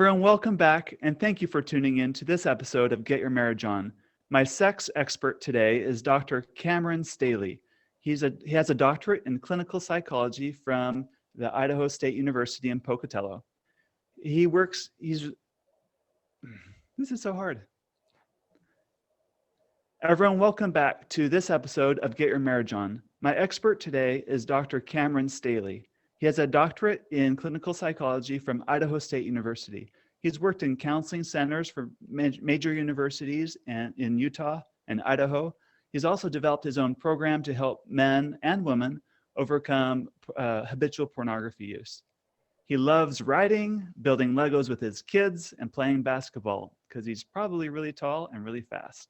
Everyone, welcome back, and thank you for tuning in to this episode of Get Your Marriage On. My sex expert today is Dr. Cameron Staley. He has a doctorate in clinical psychology from the Idaho State University in Pocatello. This is so hard. Everyone, welcome back to this episode of Get Your Marriage On. My expert today is Dr. Cameron Staley. He has a doctorate in clinical psychology from Idaho State University. He's worked in counseling centers for major universities and in Utah and Idaho. He's also developed his own program to help men and women overcome habitual pornography use. He loves writing, building Legos with his kids, and playing basketball because he's probably really tall and really fast.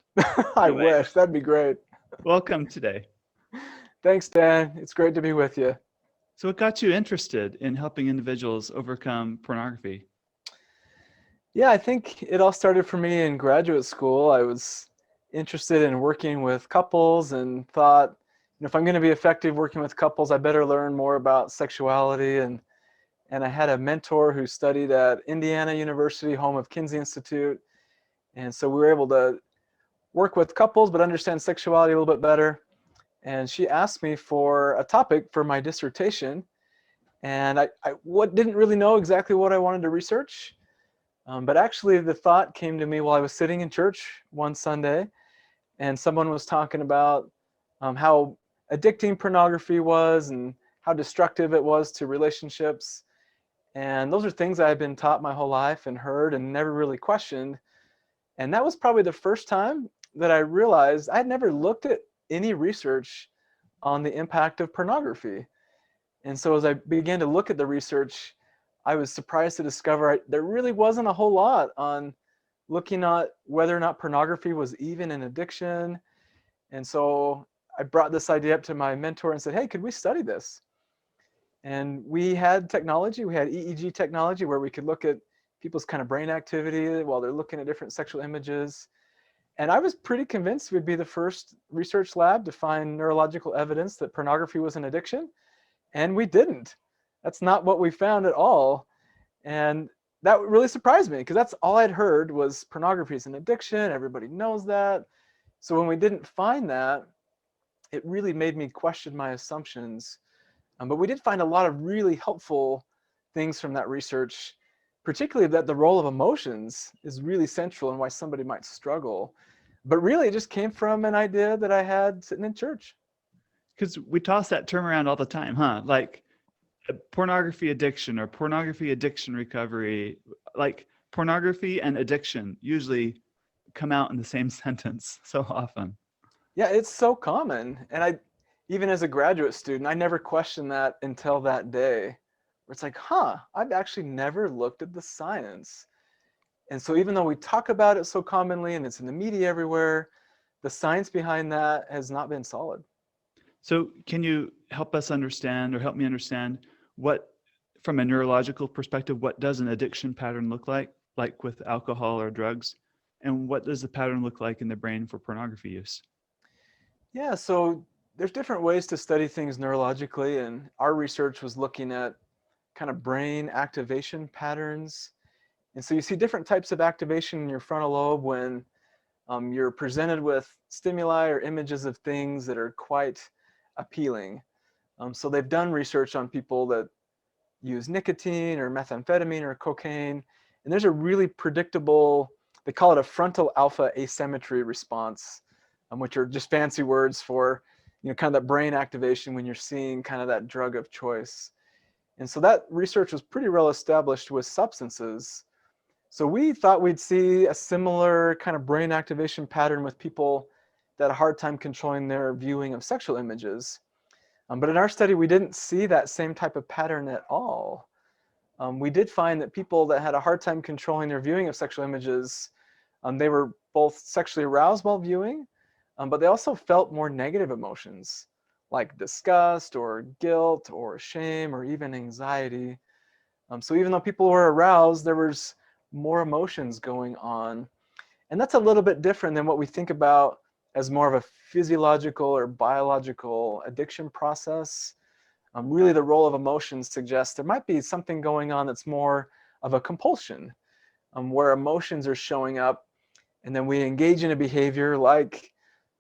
I wish. That'd be great. Welcome today. Thanks, Dan. It's great to be with you. So what got you interested in helping individuals overcome pornography? Yeah, I think it all started for me in graduate school. I was interested in working with couples and thought, if I'm going to be effective working with couples, I better learn more about sexuality. And I had a mentor who studied at Indiana University, home of Kinsey Institute. And so we were able to work with couples, but understand sexuality a little bit better. And she asked me for a topic for my dissertation. And I didn't really know exactly what I wanted to research. But actually, the thought came to me while I was sitting in church one Sunday, and someone was talking about how addicting pornography was and how destructive it was to relationships. And those are things I had been taught my whole life and heard and never really questioned. And that was probably the first time that I realized I had never looked at any research on the impact of pornography. And so as I began to look at the research, I was surprised to discover there really wasn't a whole lot on looking at whether or not pornography was even an addiction. And so I brought this idea up to my mentor and said, hey, could we study this? And we had technology. We had EEG technology where we could look at people's kind of brain activity while they're looking at different sexual images. And I was pretty convinced we'd be the first research lab to find neurological evidence that pornography was an addiction. And we didn't. That's not what we found at all. And that really surprised me because that's all I'd heard was pornography is an addiction. Everybody knows that. So when we didn't find that, it really made me question my assumptions. But we did find a lot of really helpful things from that research, particularly that the role of emotions is really central in why somebody might struggle. But really, it just came from an idea that I had sitting in church. Because we toss that term around all the time, huh? Like pornography addiction or pornography addiction recovery. Like pornography and addiction usually come out in the same sentence so often. Yeah, it's so common. And even as a graduate student, I never questioned that until that day. Where it's like, I've actually never looked at the science. And so even though we talk about it so commonly and it's in the media everywhere, the science behind that has not been solid. So can you help us understand or help me understand what, from a neurological perspective, what does an addiction pattern look like with alcohol or drugs? And what does the pattern look like in the brain for pornography use? Yeah, so there's different ways to study things neurologically. And our research was looking at kind of brain activation patterns. And so you see different types of activation in your frontal lobe when you're presented with stimuli or images of things that are quite appealing. So they've done research on people that use nicotine or methamphetamine or cocaine. And there's a really predictable, they call it a frontal alpha asymmetry response, which are just fancy words for kind of that brain activation when you're seeing kind of that drug of choice. And so that research was pretty well established with substances. So we thought we'd see a similar kind of brain activation pattern with people that had a hard time controlling their viewing of sexual images. But in our study, we didn't see that same type of pattern at all. We did find that people that had a hard time controlling their viewing of sexual images, they were both sexually aroused while viewing, but they also felt more negative emotions like disgust or guilt or shame or even anxiety. So even though people were aroused, there was more emotions going on. And that's a little bit different than what we think about as more of a physiological or biological addiction process. Really the role of emotions suggests there might be something going on that's more of a compulsion. where emotions are showing up, and then we engage in a behavior like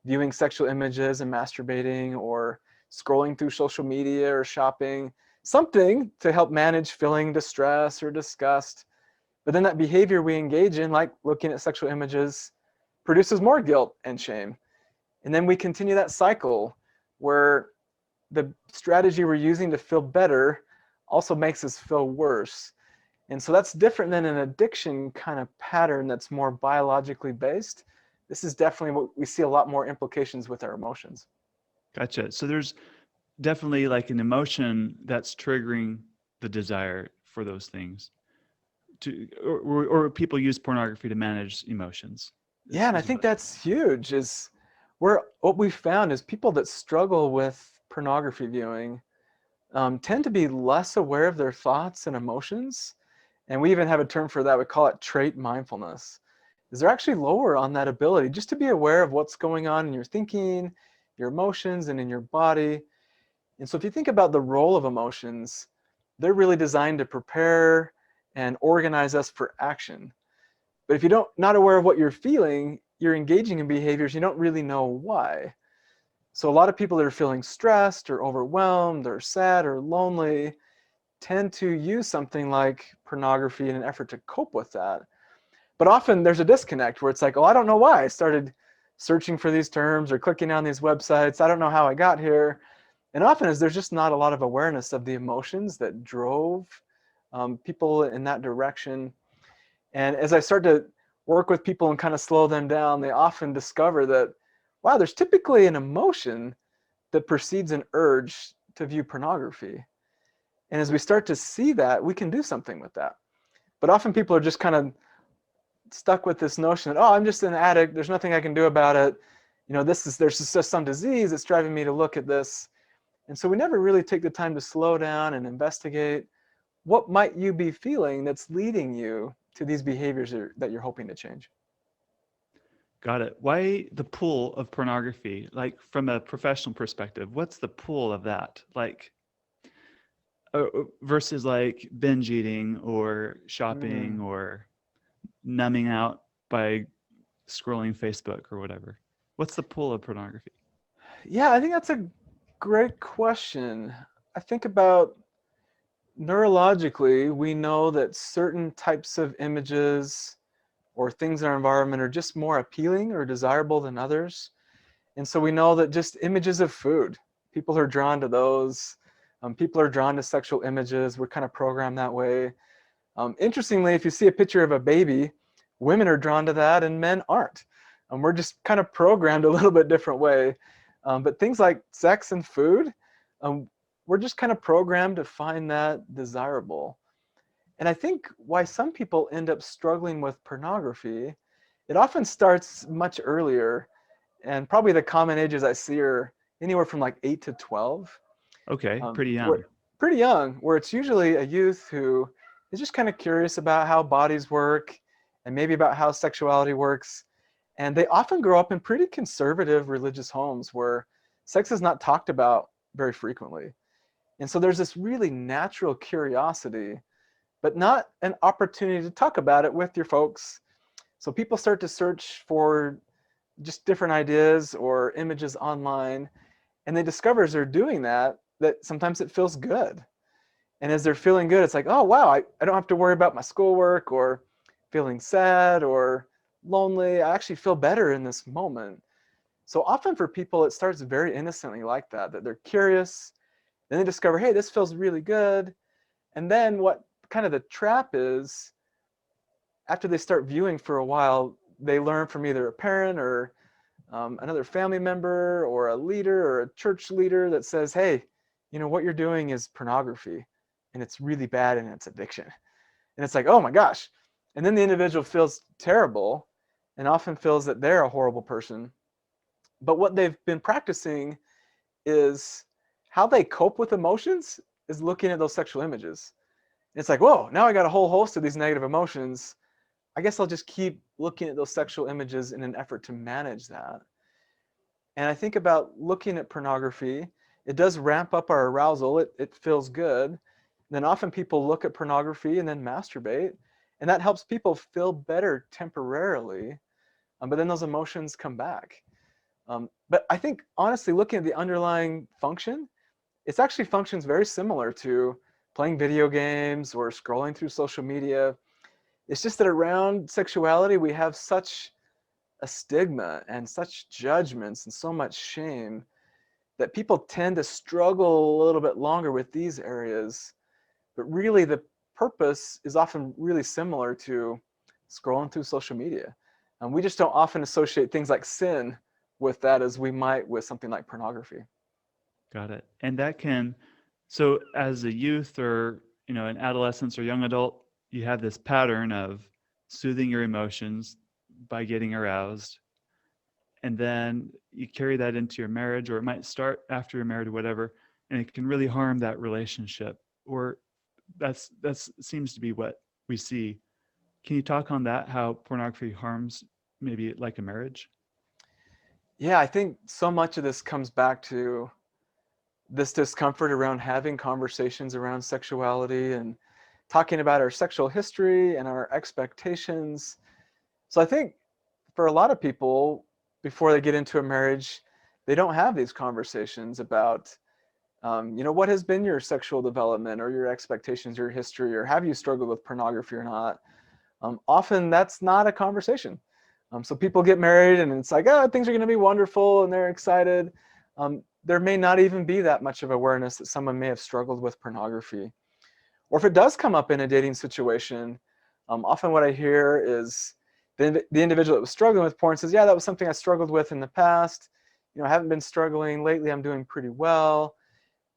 viewing sexual images and masturbating, or scrolling through social media or shopping, something to help manage feeling distress or disgust. But then that behavior we engage in, like looking at sexual images, produces more guilt and shame. And then we continue that cycle where the strategy we're using to feel better also makes us feel worse. And so that's different than an addiction kind of pattern that's more biologically based. This is definitely what we see a lot more implications with our emotions. Gotcha. So there's definitely like an emotion that's triggering the desire for those things. Or people use pornography to manage emotions. Yeah, and I think that's huge. Is where what we found is people that struggle with pornography viewing tend to be less aware of their thoughts and emotions. And we even have a term for that. We call it trait mindfulness. Is they're actually lower on that ability just to be aware of what's going on in your thinking, your emotions, and in your body. And so if you think about the role of emotions, they're really designed to prepare and organize us for action. But if you don't not aware of what you're feeling, you're engaging in behaviors you don't really know why. So a lot of people that are feeling stressed or overwhelmed or sad or lonely tend to use something like pornography in an effort to cope with that. But often there's a disconnect where it's like, oh, I don't know why I started searching for these terms or clicking on these websites. I don't know how I got here. And often there's just not a lot of awareness of the emotions that drove people in that direction. And as I start to work with people and kind of slow them down, they often discover that, wow, there's typically an emotion that precedes an urge to view pornography. And as we start to see that, we can do something with that. But often people are just kind of stuck with this notion that, oh, I'm just an addict. There's nothing I can do about it. You know, there's just some disease that's driving me to look at this. And so we never really take the time to slow down and investigate what might you be feeling that's leading you to these behaviors that you're hoping to change. Got it. Why the pull of pornography? Like from a professional perspective, what's the pull of that? Like versus like binge eating or shopping or numbing out by scrolling Facebook or whatever. What's the pull of pornography? Yeah, I think that's a great question. I think about neurologically, we know that certain types of images or things in our environment are just more appealing or desirable than others. And so we know that just images of food, people are drawn to those. People are drawn to sexual images. We're kind of programmed that way. Interestingly, if you see a picture of a baby, women are drawn to that and men aren't. We're just kind of programmed a little bit different way. But things like sex and food, we're just kind of programmed to find that desirable. And I think why some people end up struggling with pornography, it often starts much earlier. And probably the common ages I see are anywhere from like 8 to 12. Okay, pretty young. Pretty young, where it's usually a youth who is just kind of curious about how bodies work and maybe about how sexuality works. And they often grow up in pretty conservative religious homes where sex is not talked about very frequently. And so there's this really natural curiosity, but not an opportunity to talk about it with your folks. So people start to search for just different ideas or images online, and they discover as they're doing that sometimes it feels good. And as they're feeling good, it's like, oh, wow, I don't have to worry about my schoolwork or feeling sad or lonely. I actually feel better in this moment. So often for people, it starts very innocently like that they're curious. Then they discover, hey, this feels really good. And then what kind of the trap is, after they start viewing for a while, they learn from either a parent or another family member or a leader or a church leader that says, hey, you know, what you're doing is pornography and it's really bad and it's addiction. And it's like, oh my gosh. And then the individual feels terrible and often feels that they're a horrible person. But what they've been practicing is how they cope with emotions is looking at those sexual images. And it's like, whoa, now I got a whole host of these negative emotions. I guess I'll just keep looking at those sexual images in an effort to manage that. And I think about looking at pornography, it does ramp up our arousal. It feels good. And then often people look at pornography and then masturbate. And that helps people feel better temporarily, but then those emotions come back. But I think, honestly, looking at the underlying function, it actually functions very similar to playing video games or scrolling through social media. It's just that around sexuality, we have such a stigma and such judgments and so much shame that people tend to struggle a little bit longer with these areas. But really, the purpose is often really similar to scrolling through social media. And we just don't often associate things like sin with that as we might with something like pornography. Got it. And that can, so as a youth or, an adolescence or young adult, you have this pattern of soothing your emotions by getting aroused. And then you carry that into your marriage, or it might start after you're married or whatever, and it can really harm that relationship. Or that's seems to be what we see. Can you talk on that, how pornography harms maybe like a marriage? Yeah, I think so much of this comes back to this discomfort around having conversations around sexuality and talking about our sexual history and our expectations. So I think for a lot of people, before they get into a marriage, they don't have these conversations about, what has been your sexual development or your expectations, your history, or have you struggled with pornography or not? Often that's not a conversation. So people get married and it's like, oh, things are going to be wonderful and they're excited. There may not even be that much of awareness that someone may have struggled with pornography. Or if it does come up in a dating situation, often what I hear is the individual that was struggling with porn says, yeah, that was something I struggled with in the past. I haven't been struggling lately. I'm doing pretty well.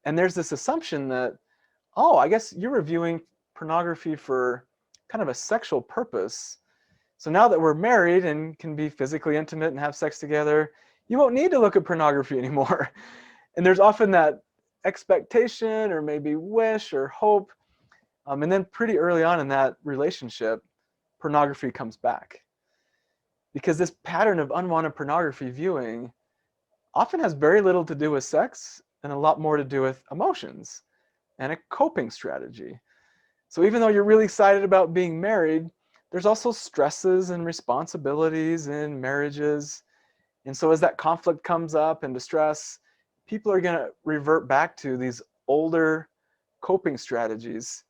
And there's this assumption that, oh, I guess you're reviewing pornography for kind of a sexual purpose. So now that we're married and can be physically intimate and have sex together, you won't need to look at pornography anymore. And there's often that expectation or maybe wish or hope. And then pretty early on in that relationship, pornography comes back. Because this pattern of unwanted pornography viewing often has very little to do with sex and a lot more to do with emotions and a coping strategy. So even though you're really excited about being married, there's also stresses and responsibilities in marriages. And so as that conflict comes up and distress, people are going to revert back to these older coping strategies.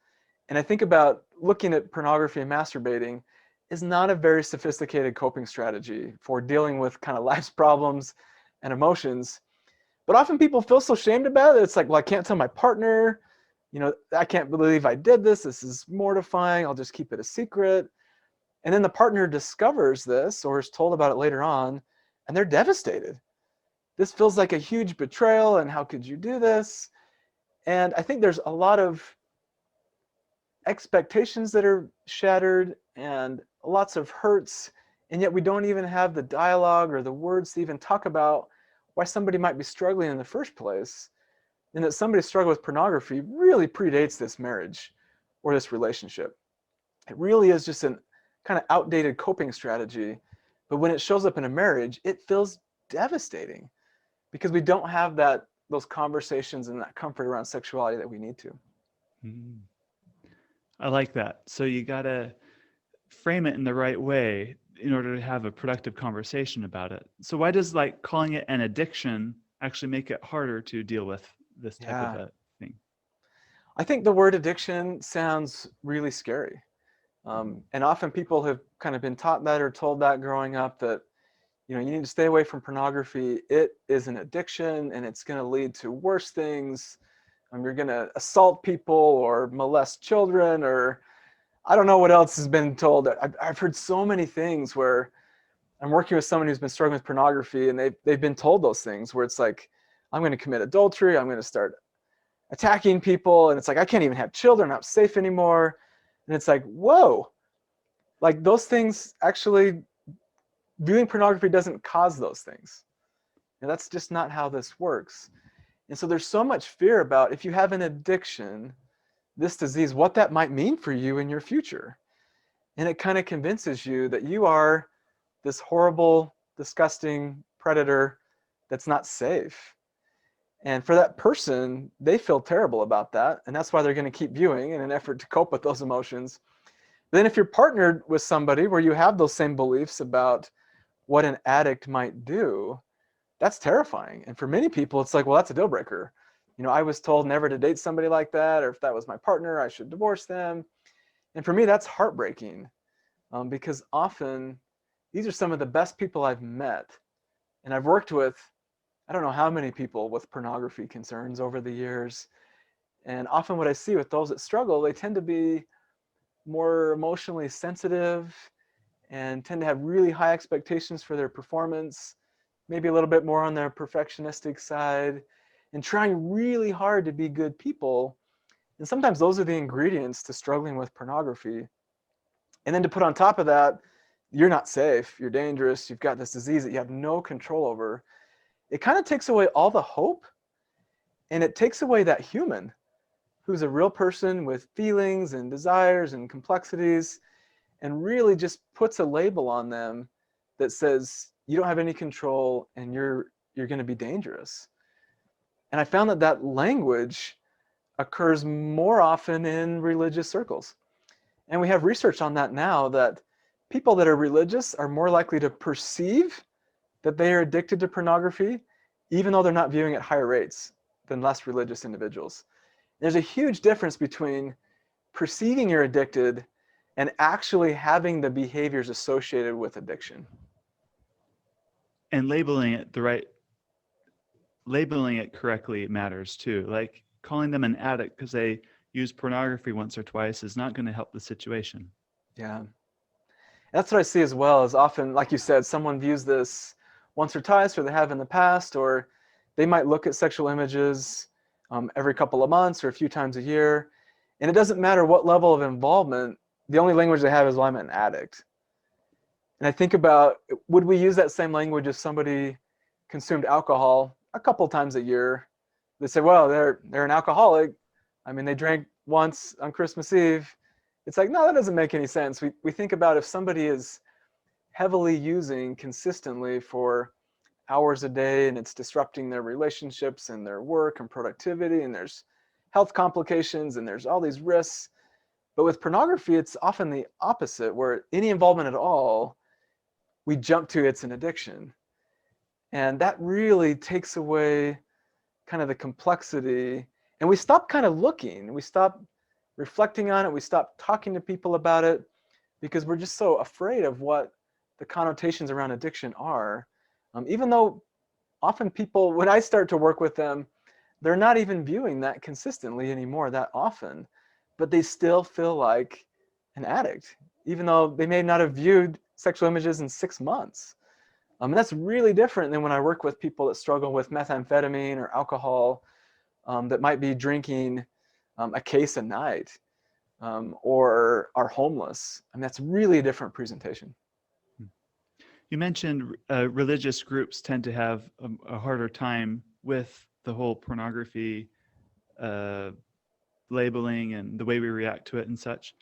And I think about looking at pornography and masturbating is not a very sophisticated coping strategy for dealing with kind of life's problems and emotions. But often people feel so shamed about it. It's like, well, I can't tell my partner, I can't believe I did this. This is mortifying. I'll just keep it a secret. And then the partner discovers this or is told about it later on, and they're devastated. This feels like a huge betrayal, and how could you do this? And I think there's a lot of expectations that are shattered and lots of hurts, and yet we don't even have the dialogue or the words to even talk about why somebody might be struggling in the first place. And that somebody struggled with pornography really predates this marriage or this relationship. It really is just an kind of outdated coping strategy. But when it shows up in a marriage, it feels devastating because we don't have those conversations and that comfort around sexuality that we need to. Mm. I like that. So you got to frame it in the right way in order to have a productive conversation about it. So why does calling it an addiction actually make it harder to deal with this type of a thing? I think the word addiction sounds really scary. And often people have kind of been taught that or told that growing up that, you need to stay away from pornography. It is an addiction and it's going to lead to worse things. You're going to assault people or molest children, or I don't know what else has been told. I've heard so many things where I'm working with someone who's been struggling with pornography and they've been told those things where it's like, I'm going to commit adultery. I'm going to start attacking people. And it's like, I can't even have children. I'm not safe anymore. And it's like, whoa, like those things actually, viewing pornography doesn't cause those things. And that's just not how this works. And so there's so much fear about if you have an addiction, this disease, what that might mean for you in your future. And it kind of convinces you that you are this horrible, disgusting predator that's not safe. And for that person, they feel terrible about that. And that's why they're going to keep viewing in an effort to cope with those emotions. Then if you're partnered with somebody where you have those same beliefs about what an addict might do, that's terrifying. And for many people, it's like, well, that's a deal breaker. I was told never to date somebody like that, or if that was my partner, I should divorce them. And for me, that's heartbreaking, because often these are some of the best people I've met. And I've worked with, I don't know how many people with pornography concerns over the years. And often what I see with those that struggle, they tend to be more emotionally sensitive and tend to have really high expectations for their performance, maybe a little bit more on their perfectionistic side, and trying really hard to be good people. And sometimes those are the ingredients to struggling with pornography. And then to put on top of that, you're not safe, you're dangerous, you've got this disease that you have no control over. It kind of takes away all the hope, and it takes away that human who's a real person with feelings and desires and complexities, and really just puts a label on them that says you don't have any control and you're going to be dangerous. And I found that language occurs more often in religious circles. And we have research on that now, that people that are religious are more likely to perceive that they are addicted to pornography, even though they're not viewing at higher rates than less religious individuals. There's a huge difference between perceiving you're addicted and actually having the behaviors associated with addiction. And labeling it correctly matters too. Like calling them an addict because they use pornography once or twice is not going to help the situation. Yeah. That's what I see as well, is often, like you said, someone views this once or twice, or they have in the past, or they might look at sexual images every couple of months or a few times a year. And it doesn't matter what level of involvement, the only language they have is, well, I'm an addict. And I think about, would we use that same language if somebody consumed alcohol a couple times a year? They say, well, they're an alcoholic. I mean, they drank once on Christmas Eve. It's like, no, that doesn't make any sense. We think about if somebody is heavily using consistently for hours a day, and it's disrupting their relationships and their work and productivity, and there's health complications and there's all these risks. But with pornography, it's often the opposite, where any involvement at all, we jump to it's an addiction. And that really takes away kind of the complexity, and we stop kind of looking, we stop reflecting on it, we stop talking to people about it, because we're just so afraid of what the connotations around addiction are. Even though often people, when I start to work with them, they're not even viewing that consistently anymore that often, but they still feel like an addict, even though they may not have viewed sexual images in 6 months. And that's really different than when I work with people that struggle with methamphetamine or alcohol, that might be drinking a case a night, or are homeless. I mean, that's really a different presentation. You mentioned religious groups tend to have a harder time with the whole pornography labeling and the way we react to it and such.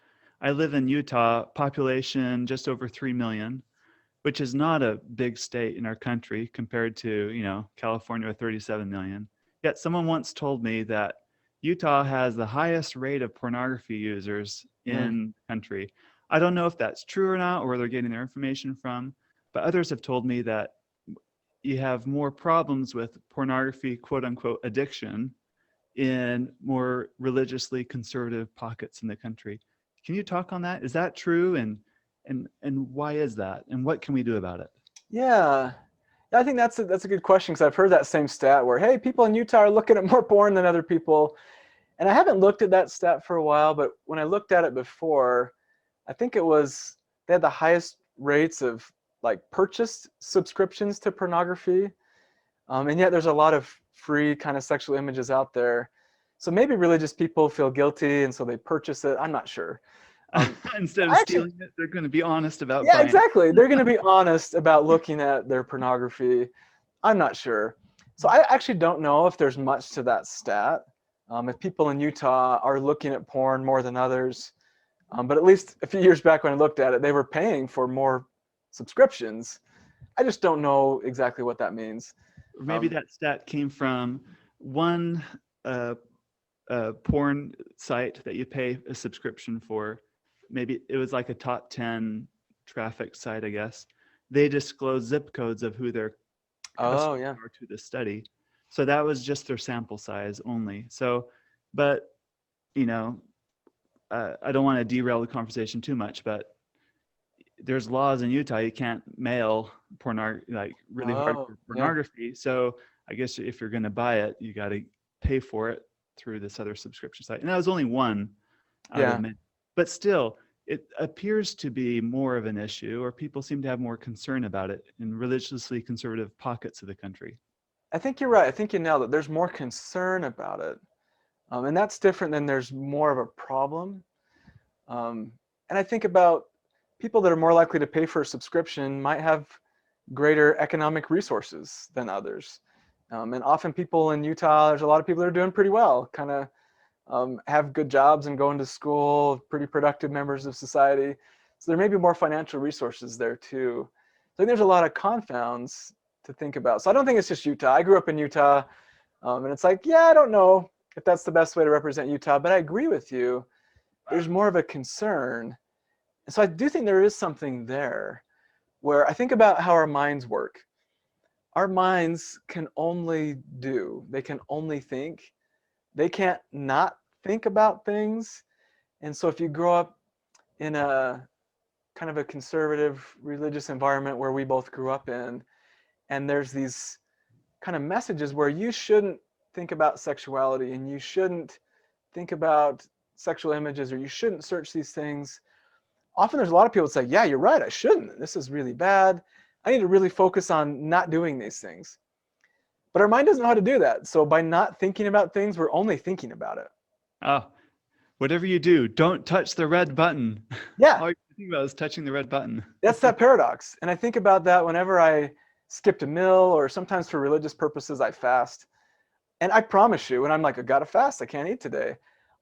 I live in Utah, population just over 3 million, which is not a big state in our country compared to, California with 37 million. Yet someone once told me that Utah has the highest rate of pornography users in the country. I don't know if that's true or not, or where they're getting their information from, but others have told me that you have more problems with pornography, quote unquote, addiction in more religiously conservative pockets in the country. Can you talk on that? Is that true? And why is that? And what can we do about it? Yeah, I think that's a good question, because I've heard that same stat where, hey, people in Utah are looking at more porn than other people. And I haven't looked at that stat for a while, but when I looked at it before, I think it was, they had the highest rates of like purchased subscriptions to pornography. And yet there's a lot of free kind of sexual images out there. So maybe religious people feel guilty, and so they purchase it. I'm not sure. Instead of stealing it, they're going to be honest about buying. Yeah, exactly. They're going to be honest about looking at their pornography. I'm not sure. So I actually don't know if there's much to that stat. If people in Utah are looking at porn more than others. But at least a few years back when I looked at it, they were paying for more subscriptions. I just don't know exactly what that means. Or maybe that stat came from one porn site that you pay a subscription for maybe it was like a top 10 traffic site, I guess. They disclose zip codes of who their Oh, customers yeah. are to the study. So that was just their sample size only. So, but, you know, I don't want to derail the conversation too much, but there's laws in Utah. You can't mail like really Oh, hardcore yeah. pornography. So I guess if you're going to buy it, you got to pay for it through this other subscription site. And that was only one out of Yeah. many. But still, it appears to be more of an issue, or people seem to have more concern about it in religiously conservative pockets of the country. I think you're right. I think you nailed it. There's more concern about it. And that's different than there's more of a problem. And I think about people that are more likely to pay for a subscription might have greater economic resources than others. And often people in Utah, there's a lot of people that are doing pretty well, kind of have good jobs and going to school, pretty productive members of society. So there may be more financial resources there too. So I think there's a lot of confounds to think about. So I don't think it's just Utah. I grew up in Utah, and it's like, yeah, I don't know if that's the best way to represent Utah, but I agree with you. There's more of a concern. And so I do think there is something there where I think about how our minds work. Our minds can only do, they can only think. They can't not think about things. And so if you grow up in a kind of a conservative religious environment where we both grew up in, and there's these kind of messages where you shouldn't think about sexuality and you shouldn't think about sexual images or you shouldn't search these things. Often there's a lot of people that say, yeah, you're right, I shouldn't. This is really bad. I need to really focus on not doing these things. But our mind doesn't know how to do that. So by not thinking about things, we're only thinking about it. Oh, whatever you do, don't touch the red button. Yeah. All you think about is touching the red button. That's that paradox. And I think about that whenever I skipped a meal, or sometimes for religious purposes, I fast. And I promise you, when I'm like, I gotta fast, I can't eat today,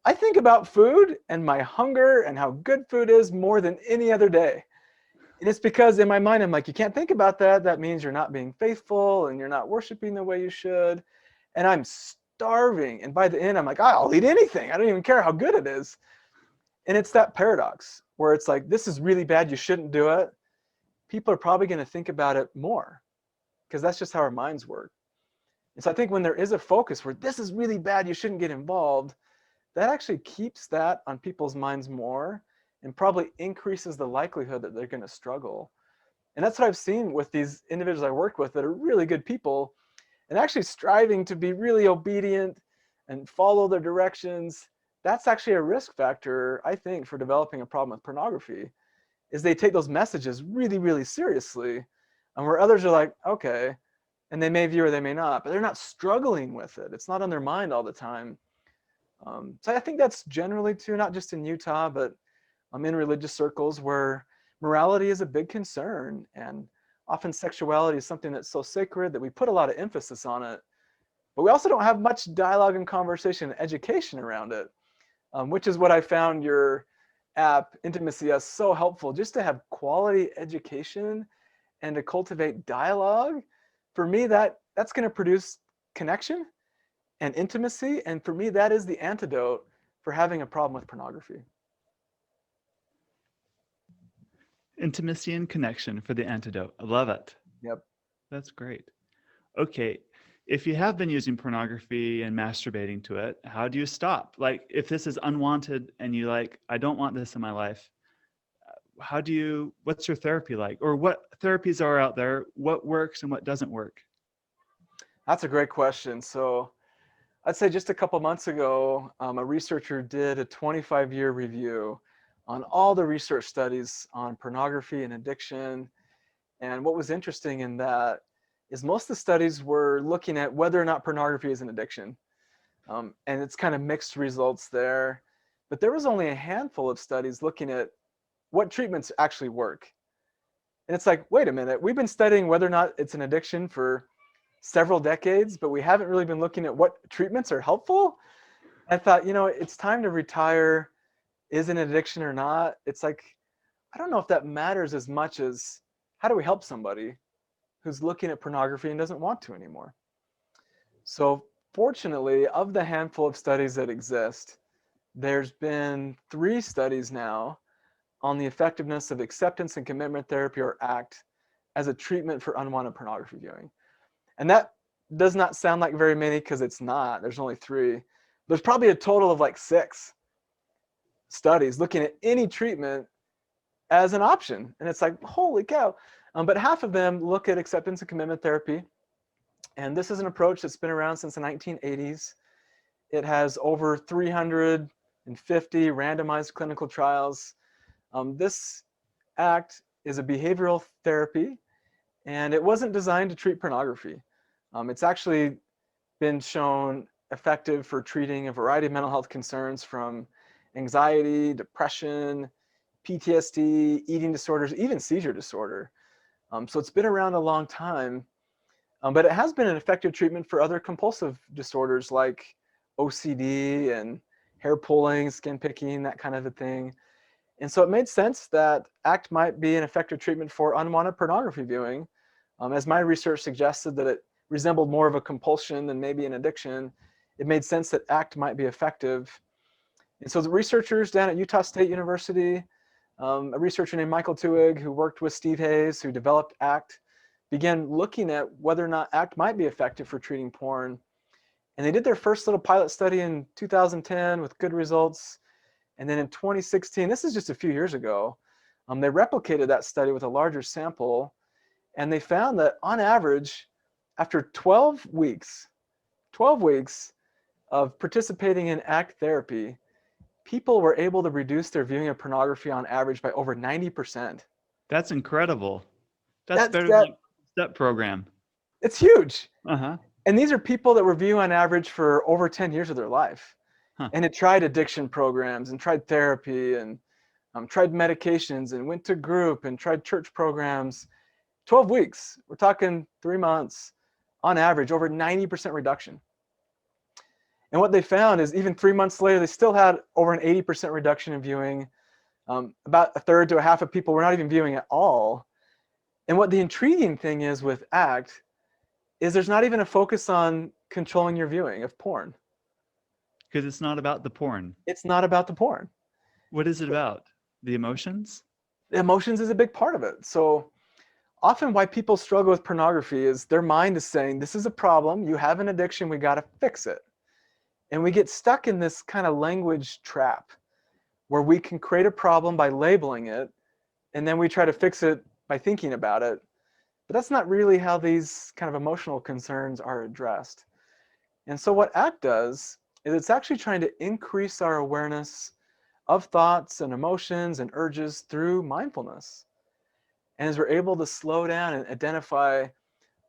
I think about food and my hunger and how good food is more than any other day. And it's because in my mind, I'm like, you can't think about that. That means you're not being faithful and you're not worshiping the way you should. And I'm starving. And by the end, I'm like, I'll eat anything. I don't even care how good it is. And it's that paradox where it's like, this is really bad. You shouldn't do it. People are probably going to think about it more because that's just how our minds work. And so I think when there is a focus where this is really bad, you shouldn't get involved, that actually keeps that on people's minds more and probably increases the likelihood that they're going to struggle. And that's what I've seen with these individuals I work with that are really good people and actually striving to be really obedient and follow their directions. That's actually a risk factor, I think, for developing a problem with pornography, is they take those messages really, really seriously, and where others are like, okay, and they may view or they may not, but they're not struggling with it. It's not on their mind all the time. So I think that's generally true, not just in Utah, but I'm in religious circles where morality is a big concern, and often sexuality is something that's so sacred that we put a lot of emphasis on it, but we also don't have much dialogue and conversation and education around it, which is what I found your app Intimacy is so helpful, just to have quality education and to cultivate dialogue. For me, that's going to produce connection and intimacy, and for me, that is the antidote for having a problem with pornography. Intimacy and connection for the antidote. I love it. Yep. That's great. Okay. If you have been using pornography and masturbating to it, how do you stop? Like, if this is unwanted and you like, I don't want this in my life, what's your therapy like? Or what therapies are out there? What works and what doesn't work? That's a great question. So I'd say just a couple months ago, a researcher did a 25-year review on all the research studies on pornography and addiction. And what was interesting in that is most of the studies were looking at whether or not pornography is an addiction. And it's kind of mixed results there. But there was only a handful of studies looking at what treatments actually work. And it's like, wait a minute, we've been studying whether or not it's an addiction for several decades, but we haven't really been looking at what treatments are helpful. I thought, it's time to retire. Is it an addiction or not? It's like, I don't know if that matters as much as how do we help somebody who's looking at pornography and doesn't want to anymore. So fortunately, of the handful of studies that exist, there's been 3 studies now on the effectiveness of acceptance and commitment therapy, or ACT, as a treatment for unwanted pornography viewing. And that does not sound like very many, because it's not. There's only 3. There's probably a total of like 6 studies looking at any treatment as an option. And it's like, holy cow. But half of them look at acceptance and commitment therapy. And this is an approach that's been around since the 1980s. It has over 350 randomized clinical trials. This ACT is a behavioral therapy, and it wasn't designed to treat pornography. It's actually been shown effective for treating a variety of mental health concerns, from anxiety, depression, PTSD, eating disorders, even seizure disorder. So it's been around a long time, but it has been an effective treatment for other compulsive disorders like OCD and hair pulling, skin picking, that kind of a thing. And so it made sense that ACT might be an effective treatment for unwanted pornography viewing. As my research suggested that it resembled more of a compulsion than maybe an addiction, it made sense that ACT might be effective. And so the researchers down at Utah State University, a researcher named Michael Tuig, who worked with Steve Hayes, who developed ACT, began looking at whether or not ACT might be effective for treating porn. And they did their first little pilot study in 2010 with good results. And then in 2016, this is just a few years ago, they replicated that study with a larger sample. And they found that on average, after 12 weeks of participating in ACT therapy, people were able to reduce their viewing of pornography on average by over 90%. That's incredible. That's better than the STEP program. It's huge. Uh-huh. And these are people that were viewing on average for over 10 years of their life. And had tried addiction programs and tried therapy and tried medications and went to group and tried church programs. 12 weeks, we're talking 3 months, on average, over 90% reduction. And what they found is even 3 months later, they still had over an 80% reduction in viewing. About a third to a half of people were not even viewing at all. And what the intriguing thing is with ACT is there's not even a focus on controlling your viewing of porn. Because it's not about the porn. It's not about the porn. What is it about? The emotions? The emotions is a big part of it. So often why people struggle with pornography is their mind is saying, this is a problem, you have an addiction, we got to fix it. And we get stuck in this kind of language trap where we can create a problem by labeling it, and then we try to fix it by thinking about it. But that's not really how these kind of emotional concerns are addressed. And so what ACT does is it's actually trying to increase our awareness of thoughts and emotions and urges through mindfulness. And as we're able to slow down and identify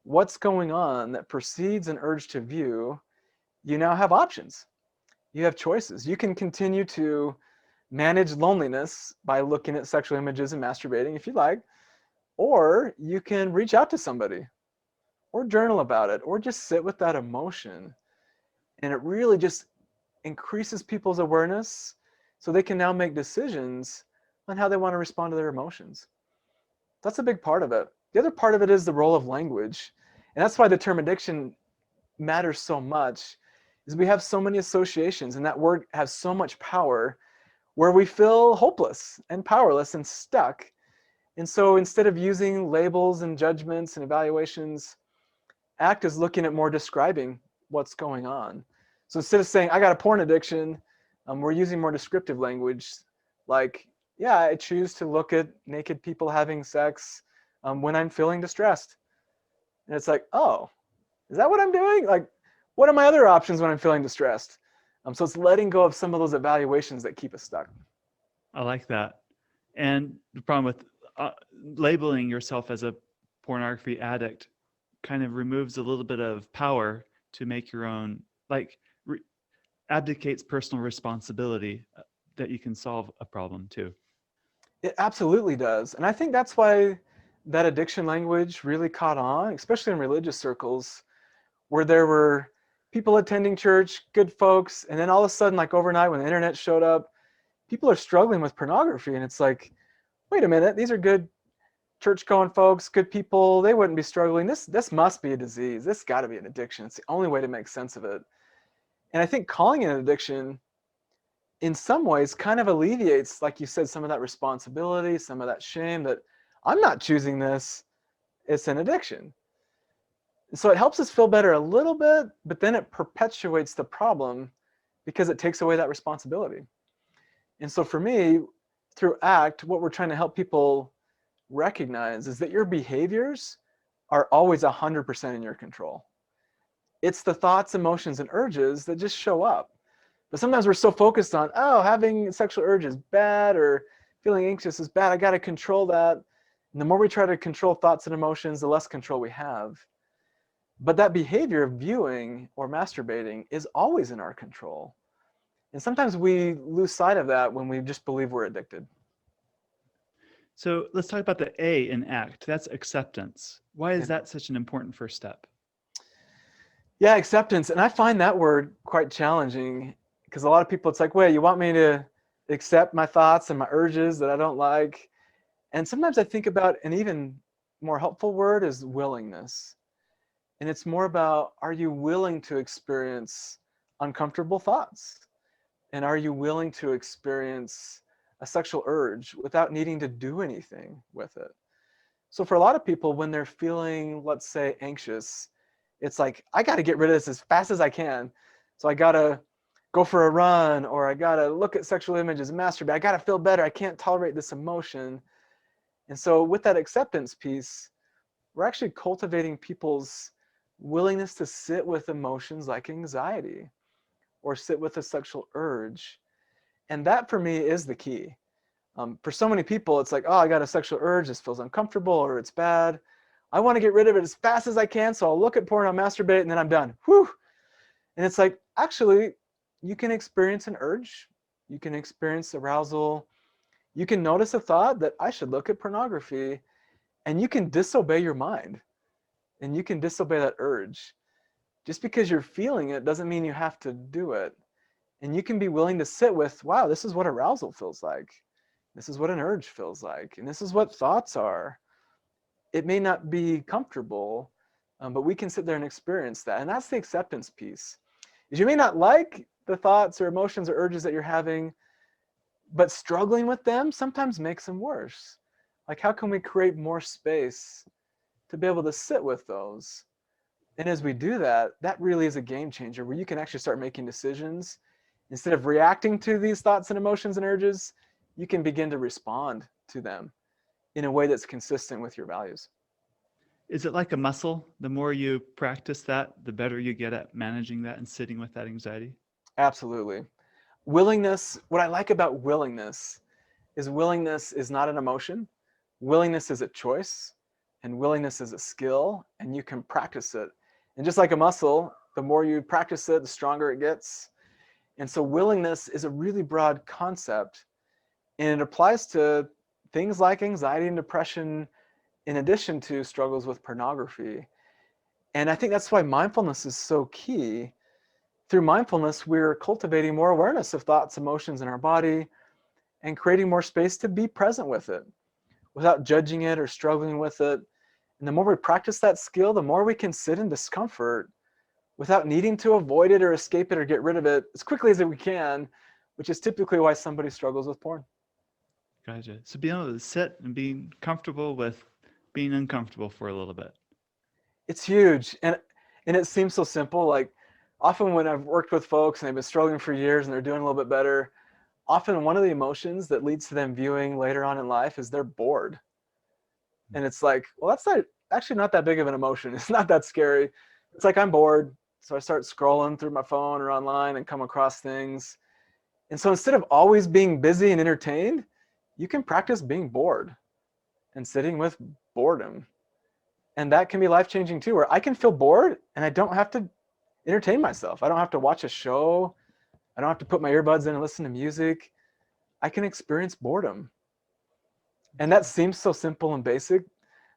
what's going on that precedes an urge to view, you now have options. You have choices. You can continue to manage loneliness by looking at sexual images and masturbating if you like, or you can reach out to somebody or journal about it or just sit with that emotion. And it really just increases people's awareness so they can now make decisions on how they want to respond to their emotions. That's a big part of it. The other part of it is the role of language. And that's why the term addiction matters so much, is we have so many associations, and that word has so much power where we feel hopeless and powerless and stuck. And so instead of using labels and judgments and evaluations, ACT is looking at more describing what's going on. So instead of saying, I got a porn addiction, we're using more descriptive language like, yeah, I choose to look at naked people having sex when I'm feeling distressed. And it's like, oh, is that what I'm doing? Like, what are my other options when I'm feeling distressed? So it's letting go of some of those evaluations that keep us stuck. I like that. And the problem with labeling yourself as a pornography addict kind of removes a little bit of power to make your own, like abdicates personal responsibility that you can solve a problem too. It absolutely does. And I think that's why that addiction language really caught on, especially in religious circles, where there were people attending church, good folks, and then all of a sudden, like overnight when the internet showed up, people are struggling with pornography. And it's like, wait a minute, these are good church-going folks, good people, they wouldn't be struggling. This must be a disease. This got to be an addiction. It's the only way to make sense of it. And I think calling it an addiction in some ways kind of alleviates, like you said, some of that responsibility, some of that shame that I'm not choosing this, it's an addiction. So it helps us feel better a little bit, but then it perpetuates the problem because it takes away that responsibility. And so for me, through ACT, what we're trying to help people recognize is that your behaviors are always 100% in your control. It's the thoughts, emotions, and urges that just show up. But sometimes we're so focused on, oh, having sexual urge is bad, or feeling anxious is bad, I got to control that. And the more we try to control thoughts and emotions, the less control we have. But that behavior of viewing or masturbating is always in our control. And sometimes we lose sight of that when we just believe we're addicted. So let's talk about the A in ACT. That's acceptance. Why is that such an important first step? Yeah, acceptance. And I find that word quite challenging because a lot of people, it's like, wait, you want me to accept my thoughts and my urges that I don't like? And sometimes I think about an even more helpful word is willingness. And it's more about, are you willing to experience uncomfortable thoughts? And are you willing to experience a sexual urge without needing to do anything with it? So for a lot of people, when they're feeling, let's say, anxious, it's like, I got to get rid of this as fast as I can. So I got to go for a run, or I got to look at sexual images and masturbate. I got to feel better. I can't tolerate this emotion. And so with that acceptance piece, we're actually cultivating people's willingness to sit with emotions like anxiety or sit with a sexual urge. And that for me is the key. For so many people, it's like, oh, I got a sexual urge, this feels uncomfortable or it's bad. I want to get rid of it as fast as I can, so I'll look at porn, I'll masturbate, and then I'm done. Whew. And it's like, actually, you can experience an urge, you can experience arousal, you can notice a thought that I should look at pornography, and you can disobey your mind, and you can disobey that urge. Just because you're feeling it doesn't mean you have to do it. And you can be willing to sit with, wow, this is what arousal feels like. This is what an urge feels like. And this is what thoughts are. It may not be comfortable, but we can sit there and experience that. And that's the acceptance piece. Is you may not like the thoughts or emotions or urges that you're having, but struggling with them sometimes makes them worse. Like, how can we create more space to be able to sit with those? And as we do that, that really is a game changer where you can actually start making decisions. Instead of reacting to these thoughts and emotions and urges, you can begin to respond to them in a way that's consistent with your values. Is it like a muscle? The more you practice that, the better you get at managing that and sitting with that anxiety? Absolutely. Willingness, what I like about willingness is not an emotion. Willingness is a choice, and willingness is a skill, and you can practice it. And just like a muscle, the more you practice it, the stronger it gets. And so willingness is a really broad concept, and it applies to things like anxiety and depression, in addition to struggles with pornography. And I think that's why mindfulness is so key. Through mindfulness, we're cultivating more awareness of thoughts, emotions in our body, and creating more space to be present with it without judging it or struggling with it. And the more we practice that skill, the more we can sit in discomfort without needing to avoid it or escape it or get rid of it as quickly as we can, which is typically why somebody struggles with porn. Gotcha. So being able to sit and being comfortable with being uncomfortable for a little bit. It's huge. And it seems so simple. Like, often when I've worked with folks and they've been struggling for years and they're doing a little bit better, often one of the emotions that leads to them viewing later on in life is they're bored. And it's like, well, that's actually not that big of an emotion. It's not that scary. It's like, I'm bored. So I start scrolling through my phone or online and come across things. And so instead of always being busy and entertained, you can practice being bored and sitting with boredom. And that can be life-changing too, where I can feel bored and I don't have to entertain myself. I don't have to watch a show. I don't have to put my earbuds in and listen to music. I can experience boredom. And that seems so simple and basic,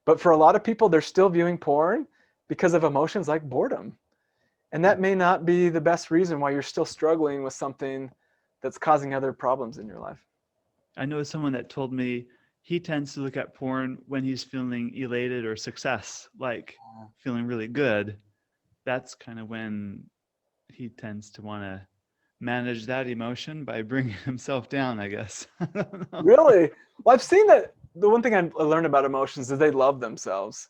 but for a lot of people, they're still viewing porn because of emotions like boredom. And that may not be the best reason why you're still struggling with something that's causing other problems in your life. I know someone that told me he tends to look at porn when he's feeling elated or success, like feeling really good. That's kind of when he tends to want to manage that emotion by bringing himself down, I guess. I don't know. Really? Well, I've seen that the one thing I learned about emotions is they love themselves.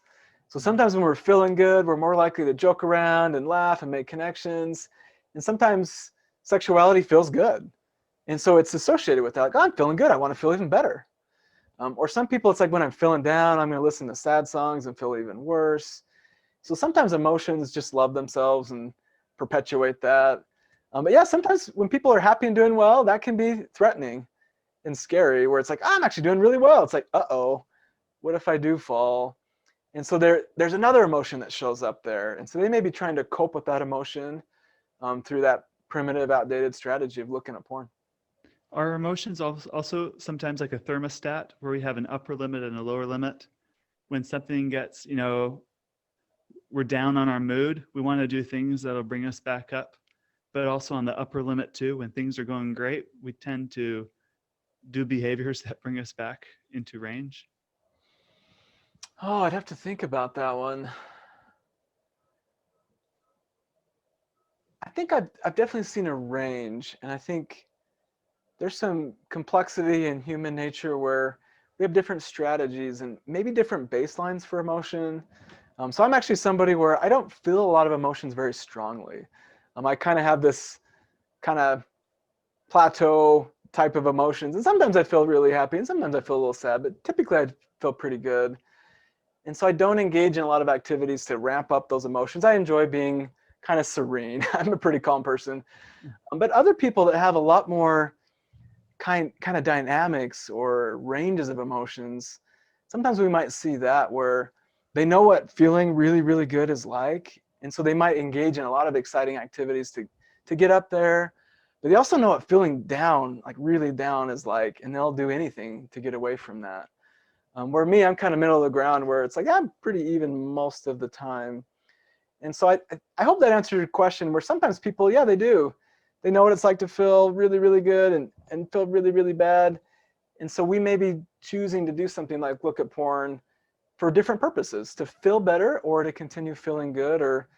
So sometimes when we're feeling good, we're more likely to joke around and laugh and make connections. And sometimes sexuality feels good. And so it's associated with that. Like, oh, I'm feeling good. I want to feel even better. Or some people, it's like when I'm feeling down, I'm going to listen to sad songs and feel even worse. So sometimes emotions just love themselves and perpetuate that. But yeah, sometimes when people are happy and doing well, that can be threatening and scary, where it's like, oh, I'm actually doing really well. It's like, uh-oh, what if I do fall? And so there's another emotion that shows up there. And so they may be trying to cope with that emotion through that primitive, outdated strategy of looking at porn. Are emotions also sometimes like a thermostat where we have an upper limit and a lower limit? When something gets, we're down on our mood, we want to do things that'll bring us back up. But also on the upper limit too, when things are going great, we tend to do behaviors that bring us back into range. Oh, I'd have to think about that one. I think I've definitely seen a range, and I think there's some complexity in human nature where we have different strategies and maybe different baselines for emotion. So I'm actually somebody where I don't feel a lot of emotions very strongly. I kind of have this kind of plateau type of emotions, and sometimes I feel really happy and sometimes I feel a little sad, but typically I feel pretty good. And so I don't engage in a lot of activities to ramp up those emotions. I enjoy being kind of serene. I'm a pretty calm person. But other people that have a lot more kind of dynamics or ranges of emotions, sometimes we might see that where they know what feeling really, really good is like. And so they might engage in a lot of exciting activities to get up there. But they also know what feeling down, like really down, is like, and they'll do anything to get away from that. Where me, I'm kind of middle of the ground where it's like, I'm pretty even most of the time. And so I hope that answered your question, where sometimes people, yeah, they do. They know what it's like to feel really, really good and feel really, really bad. And so we may be choosing to do something like look at porn for different purposes, to feel better or to continue feeling good or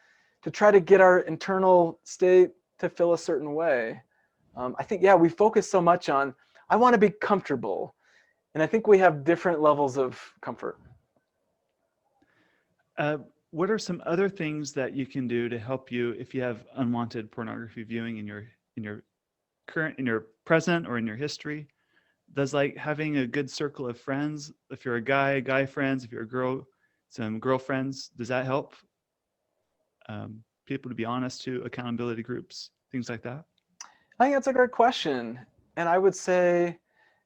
to try to get our internal state to feel a certain way. I think, yeah, we focus so much on, I want to be comfortable. And I think we have different levels of comfort. What are some other things that you can do to help you if you have unwanted pornography viewing in your present or in your history? Does like having a good circle of friends, if you're a guy friends, if you're a girl, some girlfriends, does that help? People to be honest to, accountability groups, things like that? I think that's a great question. And I would say,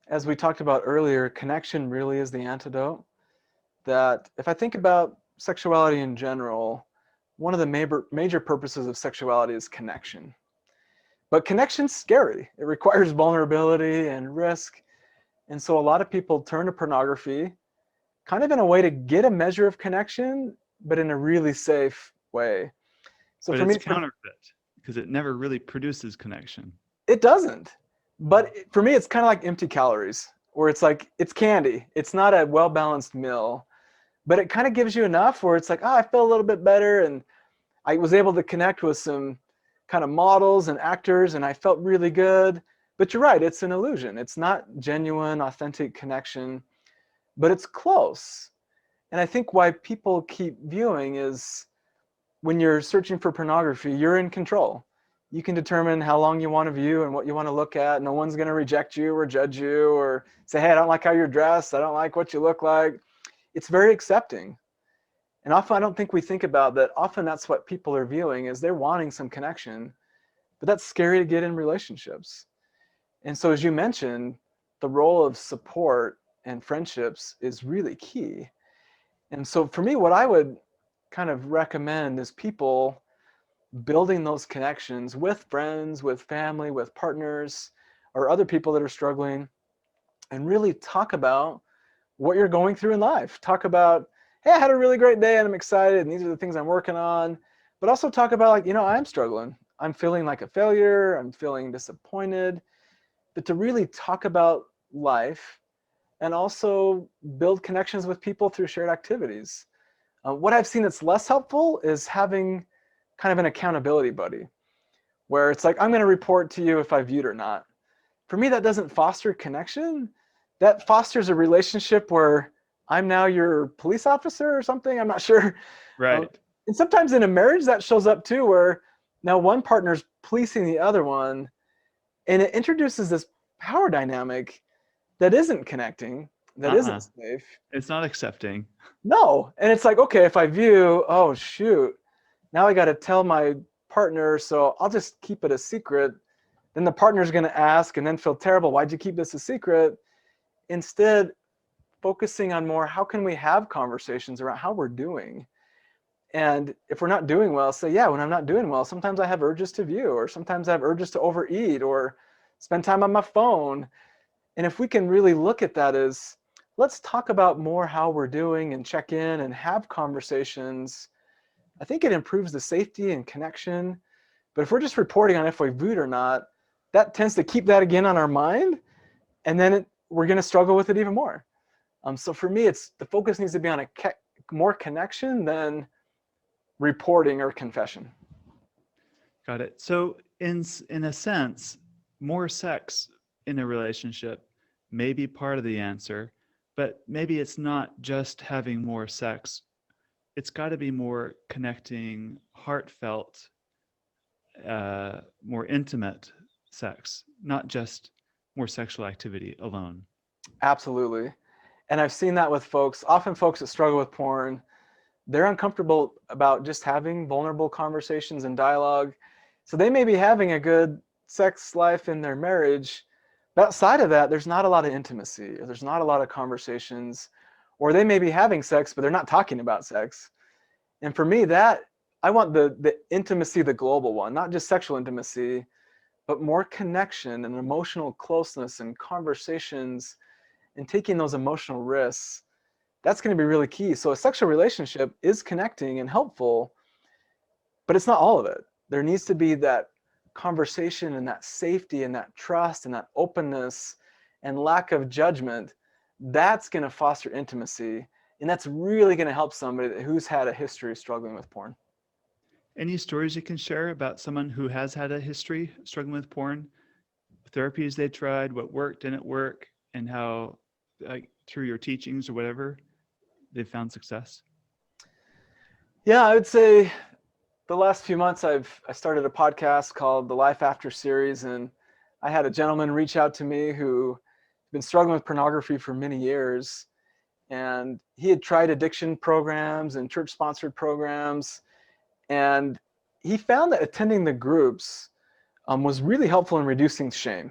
as we talked about earlier, connection really is the antidote. That if I think about sexuality in general, one of the major purposes of sexuality is connection. But connection's scary. It requires vulnerability and risk. And so a lot of people turn to pornography kind of in a way to get a measure of connection, but in a really safe way. So But for it's me, counterfeit because it never really produces connection. it doesn't. But for me, it's kind of like empty calories, where it's like, it's candy. It's not a well-balanced meal, but it kind of gives you enough where it's like, oh, I feel a little bit better. And I was able to connect with some kind of models and actors, and I felt really good. But you're right, it's an illusion. It's not genuine, authentic connection, but it's close. And I think why people keep viewing is when you're searching for pornography, you're in control. You can determine how long you want to view and what you want to look at. No one's going to reject you or judge you or say, hey, I don't like how you're dressed. I don't like what you look like. It's very accepting. And often I don't think we think about that. Often that's what people are viewing, is they're wanting some connection, but that's scary to get in relationships. And so as you mentioned, the role of support and friendships is really key. And so for me, what I would kind of recommend is people building those connections with friends, with family, with partners, or other people that are struggling, and really talk about what you're going through in life. Talk about, hey, I had a really great day and I'm excited and these are the things I'm working on. But also talk about, like, I'm struggling. I'm feeling like a failure. I'm feeling disappointed. But to really talk about life and also build connections with people through shared activities. What I've seen that's less helpful is having kind of an accountability buddy, where it's like, I'm going to report to you if I viewed or not. For me, that doesn't foster connection. That fosters a relationship where I'm now your police officer or something. I'm not sure. Right. And sometimes in a marriage that shows up too, where now one partner's policing the other one, and it introduces this power dynamic that isn't connecting, that isn't safe. It's not accepting. No. And it's like, okay, if I view, oh shoot, now I got to tell my partner, so I'll just keep it a secret. Then the partner's going to ask and then feel terrible. Why'd you keep this a secret? Instead, focusing on more, how can we have conversations around how we're doing? And if we're not doing well, say, yeah, when I'm not doing well, sometimes I have urges to view, or sometimes I have urges to overeat or spend time on my phone. And if we can really look at that as, let's talk about more how we're doing and check in and have conversations, I think it improves the safety and connection. But if we're just reporting on if we viewed or not, that tends to keep that again on our mind. And then we're going to struggle with it even more. So for me, the focus needs to be on more connection than reporting or confession. Got it. So in a sense, more sex in a relationship may be part of the answer, but maybe it's not just having more sex. It's got to be more connecting, heartfelt, more intimate sex, not just more sexual activity alone. Absolutely. And I've seen that with folks, often folks that struggle with porn, they're uncomfortable about just having vulnerable conversations and dialogue. So they may be having a good sex life in their marriage, but outside of that, there's not a lot of intimacy, or there's not a lot of conversations, or they may be having sex, but they're not talking about sex. And for me, that I want the intimacy, the global one, not just sexual intimacy, but more connection and emotional closeness and conversations and taking those emotional risks. That's going to be really key. So a sexual relationship is connecting and helpful, but it's not all of it. There needs to be that conversation and that safety and that trust and that openness and lack of judgment. That's going to foster intimacy. And that's really going to help somebody who's had a history struggling with porn. Any stories you can share about someone who has had a history struggling with porn, therapies they tried, what worked, didn't work, and how, like, through your teachings or whatever, they found success? Yeah, I would say the last few months I started a podcast called the Life After series, and I had a gentleman reach out to me who had been struggling with pornography for many years, and he had tried addiction programs and church-sponsored programs, and he found that attending the groups was really helpful in reducing shame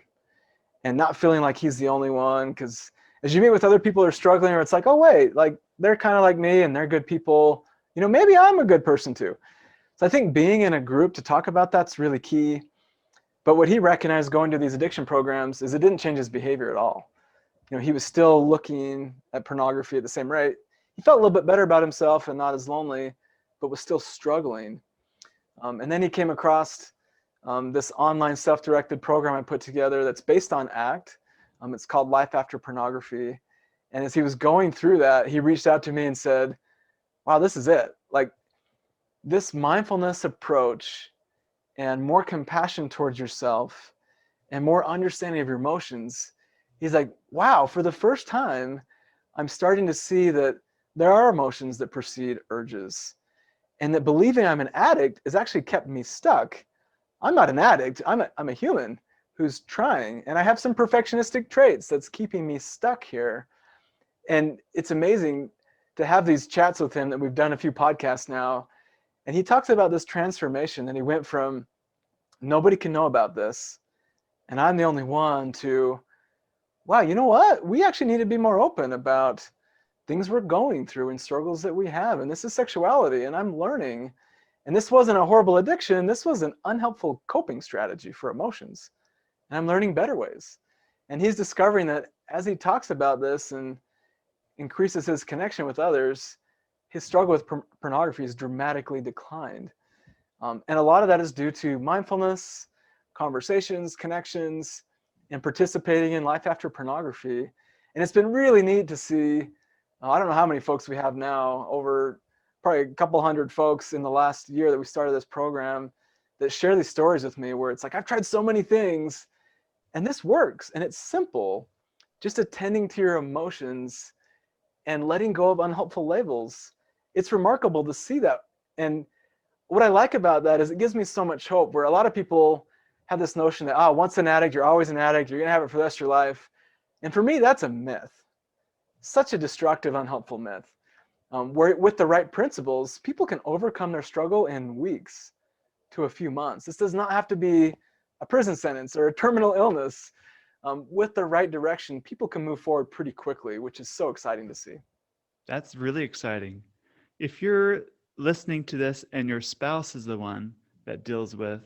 and not feeling like he's the only one. Because as you meet with other people who are struggling, or it's like, oh wait, like they're kind of like me and they're good people, maybe I'm a good person too. So I think being in a group to talk about that's really key. But what he recognized going to these addiction programs is it didn't change his behavior at all. He was still looking at pornography at the same rate. He felt a little bit better about himself and not as lonely, but was still struggling. And then he came across this online self-directed program I put together that's based on ACT. It's called Life After Pornography. And as he was going through that, he reached out to me and said, wow, this is it. Like, this mindfulness approach and more compassion towards yourself and more understanding of your emotions. He's like, wow, for the first time, I'm starting to see that there are emotions that precede urges, and that believing I'm an addict has actually kept me stuck. I'm not an addict. I'm a human who's trying, and I have some perfectionistic traits that's keeping me stuck here. And it's amazing to have these chats with him that we've done a few podcasts now. And he talks about this transformation, and he went from nobody can know about this, and I'm the only one, to, wow, you know what? We actually need to be more open about things we're going through and struggles that we have. And this is sexuality, and I'm learning. And this wasn't a horrible addiction. This was an unhelpful coping strategy for emotions. And I'm learning better ways. And he's discovering that as he talks about this and increases his connection with others, his struggle with pornography has dramatically declined. And a lot of that is due to mindfulness, conversations, connections, and participating in Life After Pornography. And it's been really neat to see, I don't know how many folks we have now, over probably a couple hundred folks in the last year that we started this program. that share these stories with me where it's like, I've tried so many things and this works and it's simple. Just attending to your emotions and letting go of unhelpful labels. It's remarkable to see that. And what I like about that is it gives me so much hope, where a lot of people have this notion that, once an addict, you're always an addict, you're gonna have it for the rest of your life. And for me, that's a myth. Such a destructive, unhelpful myth. Where with the right principles, people can overcome their struggle in weeks to a few months. This does not have to be a prison sentence or a terminal illness. With the right direction, people can move forward pretty quickly, which is so exciting to see. That's really exciting. If you're listening to this and your spouse is the one that deals with,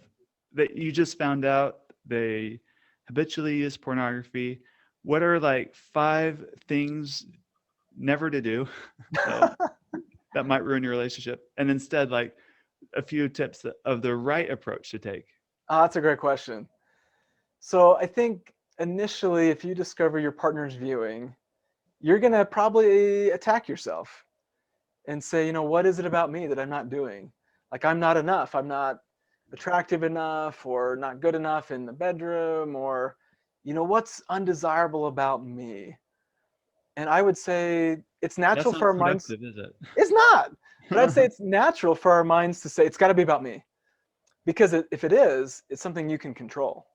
that you just found out they habitually use pornography, what are like 5 things never to do that might ruin your relationship? And instead, like a few tips of the right approach to take. That's a great question. So I think initially, if you discover your partner's viewing, you're going to probably attack yourself and say, what is it about me that I'm not doing? Like, I'm not enough. I'm not attractive enough, or not good enough in the bedroom, or, what's undesirable about me? And I would say it's natural for our minds. Is it? It's not. But I'd say it's natural for our minds to say, it's got to be about me. Because if it is, it's something you can control.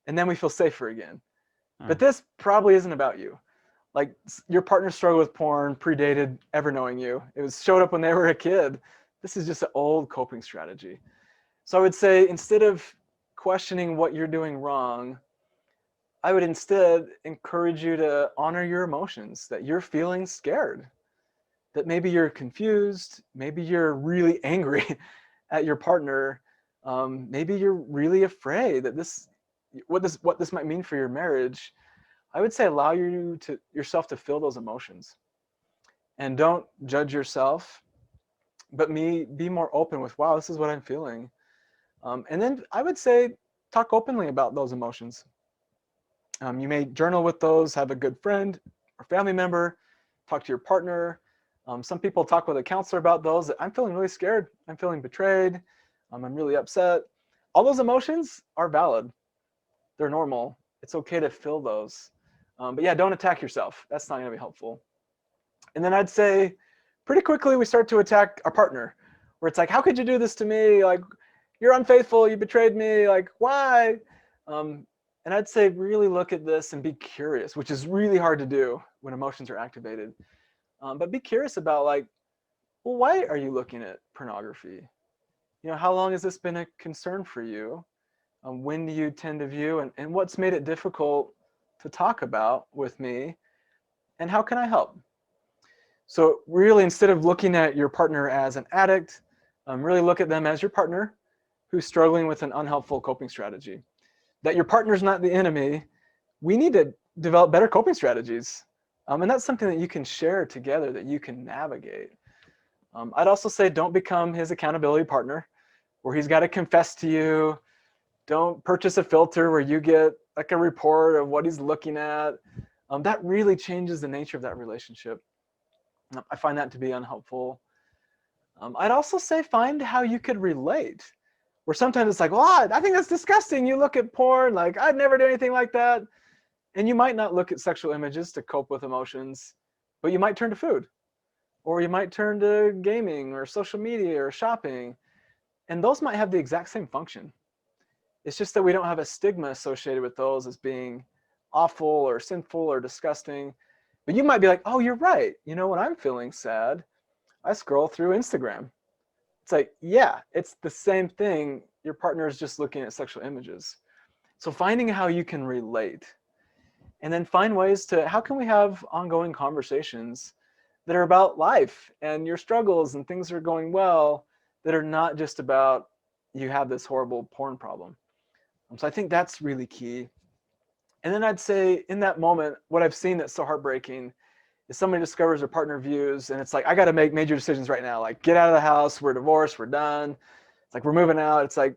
And then we feel safer again. But this probably isn't about you. Like, your partner struggled with porn, predated ever knowing you. It showed up when they were a kid. This is just an old coping strategy. So I would say, instead of questioning what you're doing wrong, I would instead encourage you to honor your emotions, that you're feeling scared, that maybe you're confused, maybe you're really angry at your partner, maybe you're really afraid that what this might mean for your marriage. I would say allow yourself to feel those emotions, and don't judge yourself, but be more open with, wow, this is what I'm feeling. And then I would say talk openly about those emotions. You may journal with those, have a good friend or family member, talk to your partner. Some people talk with a counselor about those. I'm feeling really scared. I'm feeling betrayed. I'm really upset. All those emotions are valid. They're normal. It's okay to feel those. But yeah, don't attack yourself. That's not going to be helpful. And then I'd say pretty quickly we start to attack our partner, where it's like, how could you do this to me? Like, you're unfaithful. You betrayed me. Like, why? And I'd say really look at this and be curious, which is really hard to do when emotions are activated. But be curious about, like, well, why are you looking at pornography? How long has this been a concern for you? When do you tend to view, and what's made it difficult to talk about with me, and how can I help? So really, instead of looking at your partner as an addict, really look at them as your partner who's struggling with an unhelpful coping strategy. That your partner's not the enemy. We need to develop better coping strategies. And that's something that you can share together, that you can navigate. I'd also say don't become his accountability partner, where he's got to confess to you. Don't purchase a filter where you get like a report of what he's looking at. That really changes the nature of that relationship. I find that to be unhelpful. I'd also say find how you could relate. Where sometimes it's like, well, I think that's disgusting. You look at porn, like, I'd never do anything like that. And you might not look at sexual images to cope with emotions, but you might turn to food, or you might turn to gaming or social media or shopping. And those might have the exact same function. It's just that we don't have a stigma associated with those as being awful or sinful or disgusting. But you might be like, oh, you're right. When I'm feeling sad, I scroll through Instagram. It's like, yeah, it's the same thing. Your partner is just looking at sexual images. So finding how you can relate, and then find ways to, how can we have ongoing conversations that are about life and your struggles and things that are going well, that are not just about you have this horrible porn problem. So I think that's really key. And then I'd say in that moment, what I've seen that's so heartbreaking is somebody discovers their partner views, and it's like, I got to make major decisions right now. Like, get out of the house. We're divorced. We're done. It's like, we're moving out. It's like,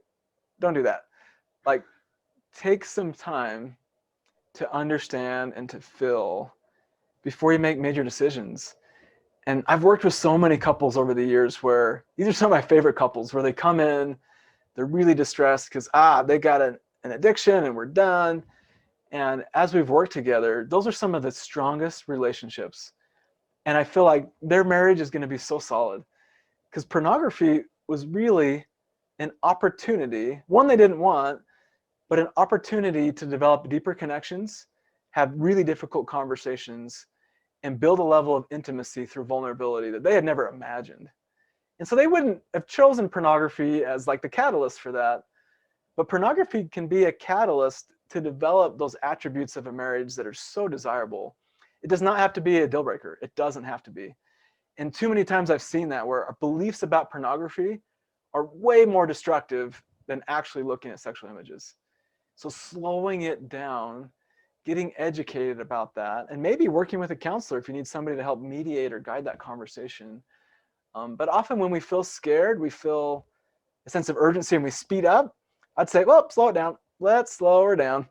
don't do that. Like, take some time to understand and to feel before you make major decisions. And I've worked with so many couples over the years where these are some of my favorite couples, where they come in, They're really distressed because, they got an addiction and we're done. And as we've worked together, those are some of the strongest relationships. And I feel like their marriage is going to be so solid, because pornography was really an opportunity, one they didn't want, but an opportunity to develop deeper connections, have really difficult conversations, and build a level of intimacy through vulnerability that they had never imagined. And so they wouldn't have chosen pornography as like the catalyst for that. But pornography can be a catalyst to develop those attributes of a marriage that are so desirable. It does not have to be a deal breaker. It doesn't have to be. And too many times I've seen that, where our beliefs about pornography are way more destructive than actually looking at sexual images. So slowing it down, getting educated about that, and maybe working with a counselor if you need somebody to help mediate or guide that conversation. But often when we feel scared, we feel a sense of urgency and we speed up. I'd say, well, slow it down. Let's slow her down.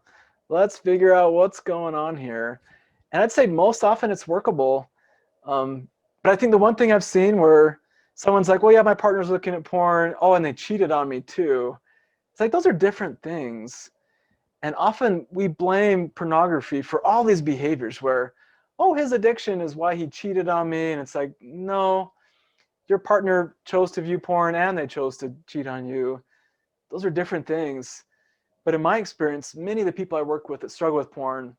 Let's figure out what's going on here. And I'd say most often it's workable. But I think the one thing I've seen where someone's like, well, yeah, my partner's looking at porn. Oh, and they cheated on me too. It's like, those are different things. And often we blame pornography for all these behaviors where, oh, his addiction is why he cheated on me. And it's like, no, your partner chose to view porn and they chose to cheat on you. Those are different things. But in my experience, many of the people I work with that struggle with porn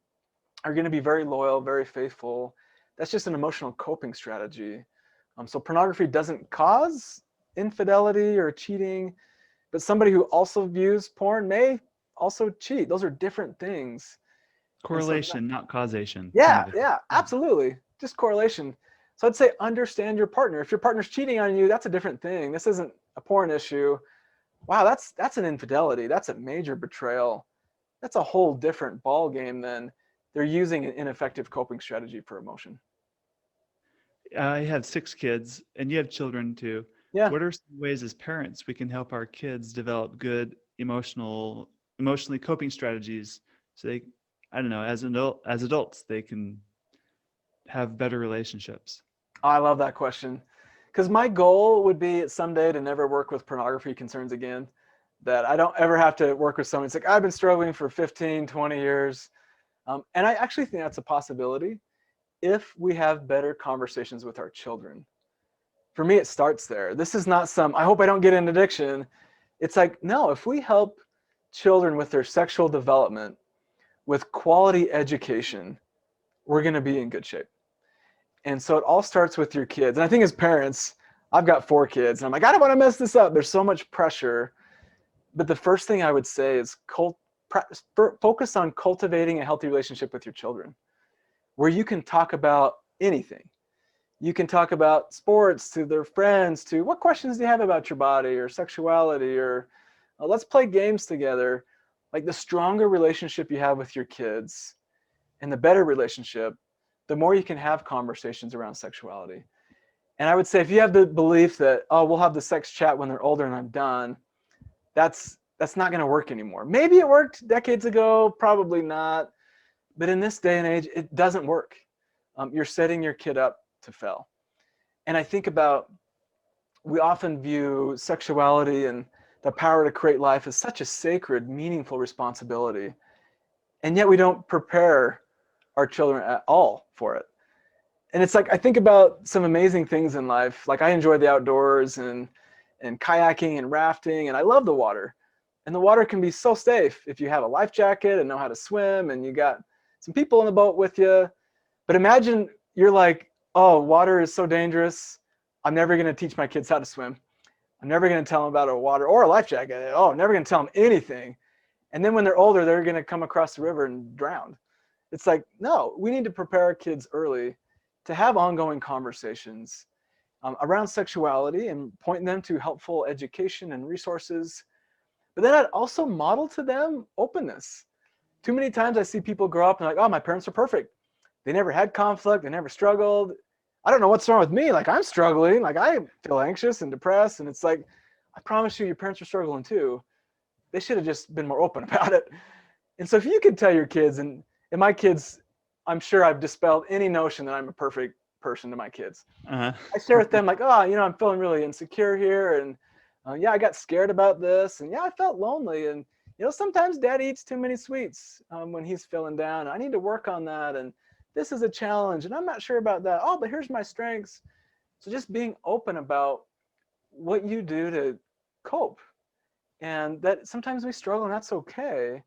are going to be very loyal, very faithful. That's just an emotional coping strategy. So pornography doesn't cause infidelity or cheating, but somebody who also views porn may also cheat. Those are different things. Correlation, not causation. Yeah, absolutely. Just correlation. So I'd say understand your partner. If your partner's cheating on you, that's a different thing. This isn't a porn issue. Wow, that's an infidelity. That's a major betrayal. That's a whole different ball game than they're using an ineffective coping strategy for emotion. I have 6 kids, and you have children too. Yeah. What are some ways as parents we can help our kids develop good emotionally coping strategies so they, I don't know, as adults, they can have better relationships? I love that question, because my goal would be someday to never work with pornography concerns again, that I don't ever have to work with someone. It's like, I've been struggling for 15, 20 years. And I actually think that's a possibility if we have better conversations with our children. For me, it starts there. This is not I hope I don't get an addiction. It's like, no, if we help children with their sexual development with quality education, we're going to be in good shape. And so it all starts with your kids. And I think as parents, I've got 4 kids, and I'm like, I don't want to mess this up. There's so much pressure. But the first thing I would say is focus on cultivating a healthy relationship with your children, where you can talk about anything. You can talk about sports to their friends, to what questions do you have about your body or sexuality, or let's play games together. Like, the stronger relationship you have with your kids and the better relationship, the more you can have conversations around sexuality. And I would say if you have the belief that, oh, we'll have the sex chat when they're older and I'm done, that's not going to work anymore. Maybe it worked decades ago, probably not. But in this day and age, it doesn't work. You're setting your kid up to fail. And I think about, we often view sexuality and the power to create life as such a sacred, meaningful responsibility. And yet we don't prepare our children at all for it. And it's like, I think about some amazing things in life. Like, I enjoy the outdoors and kayaking and rafting, and I love the water. And the water can be so safe if you have a life jacket and know how to swim and you got some people in the boat with you. But imagine you're like, oh, water is so dangerous. I'm never going to teach my kids how to swim. I'm never going to tell them about a water or a life jacket. Oh, I'm never going to tell them anything. And then when they're older, they're going to come across the river and drown. It's like, no, we need to prepare our kids early to have ongoing conversations around sexuality and point them to helpful education and resources. But then I'd also model to them openness. Too many times I see people grow up and like, oh, my parents are perfect. They never had conflict. They never struggled. I don't know what's wrong with me. Like, I'm struggling. Like, I feel anxious and depressed. And it's like, I promise you, your parents are struggling too. They should have just been more open about it. And so if you could tell your kids, and my kids, I'm sure I've dispelled any notion that I'm a perfect person to my kids. I share with them like, oh, I'm feeling really insecure here. And Yeah, I got scared about this, and yeah, I felt lonely, and sometimes dad eats too many sweets when he's feeling down. I need to work on that, and this is a challenge, and I'm not sure about that. Oh, but here's my strengths. So just being open about what you do to cope, and that sometimes we struggle, and that's okay.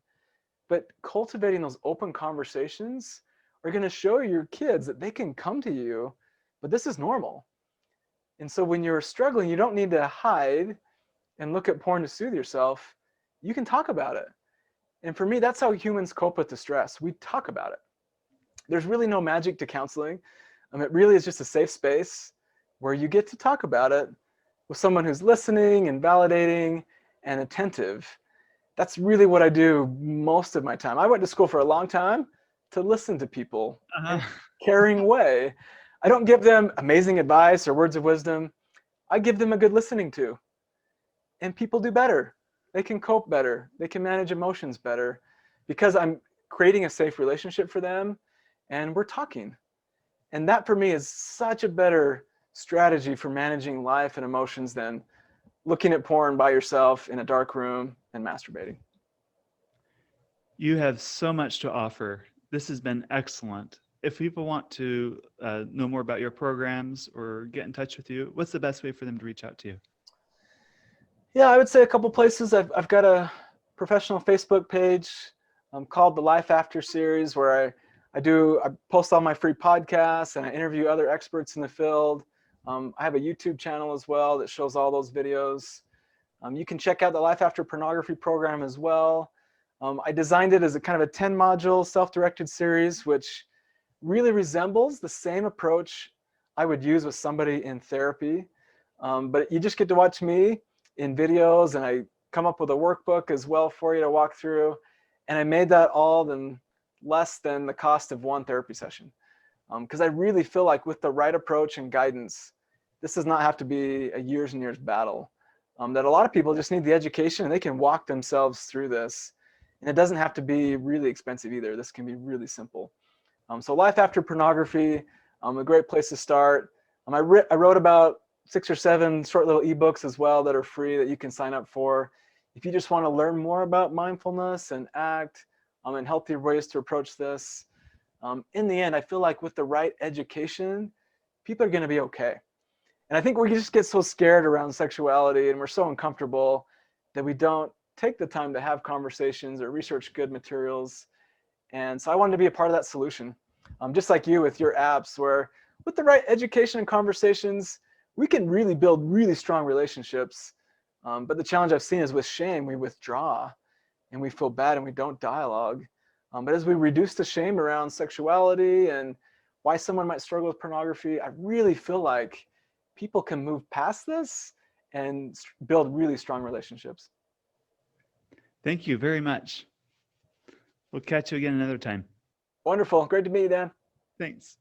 But cultivating those open conversations are going to show your kids that they can come to you, but this is normal. And so when you're struggling, you don't need to hide and look at porn to soothe yourself. You can talk about it. And for me, that's how humans cope with distress. We talk about it. There's really no magic to counseling. It really is just a safe space where you get to talk about it with someone who's listening and validating and attentive. That's really what I do most of my time. I went to school for a long time to listen to people in a caring way. I don't give them amazing advice or words of wisdom. I give them a good listening to. And people do better. They can cope better. They can manage emotions better because I'm creating a safe relationship for them and we're talking. And that for me is such a better strategy for managing life and emotions than looking at porn by yourself in a dark room and masturbating. You have so much to offer. This has been excellent. If people want to know more about your programs or get in touch with you, what's the best way for them to reach out to you? Yeah, I would say a couple places. I've got a professional Facebook page called the Life After series where I post all my free podcasts and I interview other experts in the field. I have a YouTube channel as well that shows all those videos. You can check out the Life After Pornography program as well. I designed it as a kind of a 10-module self-directed series, which really resembles the same approach I would use with somebody in therapy. But you just get to watch me in videos, and I come up with a workbook as well for you to walk through. And I made that all in less than the cost of one therapy session. Because I really feel like with the right approach and guidance, this does not have to be a years and years battle. That a lot of people just need the education and they can walk themselves through this. And it doesn't have to be really expensive either. This can be really simple. So Life After Pornography, a great place to start. I wrote about 6 or 7 short little ebooks as well that are free that you can sign up for. If you just want to learn more about mindfulness and ACT and healthier ways to approach this, in the end, I feel like with the right education, people are going to be okay. And I think we just get so scared around sexuality and we're so uncomfortable that we don't take the time to have conversations or research good materials. And so I wanted to be a part of that solution, just like you with your apps, where with the right education and conversations, we can really build really strong relationships. But the challenge I've seen is with shame, we withdraw and we feel bad and we don't dialogue. But as we reduce the shame around sexuality and why someone might struggle with pornography, I really feel like people can move past this and build really strong relationships. Thank you very much. We'll catch you again another time. Wonderful. Great to meet you, Dan. Thanks.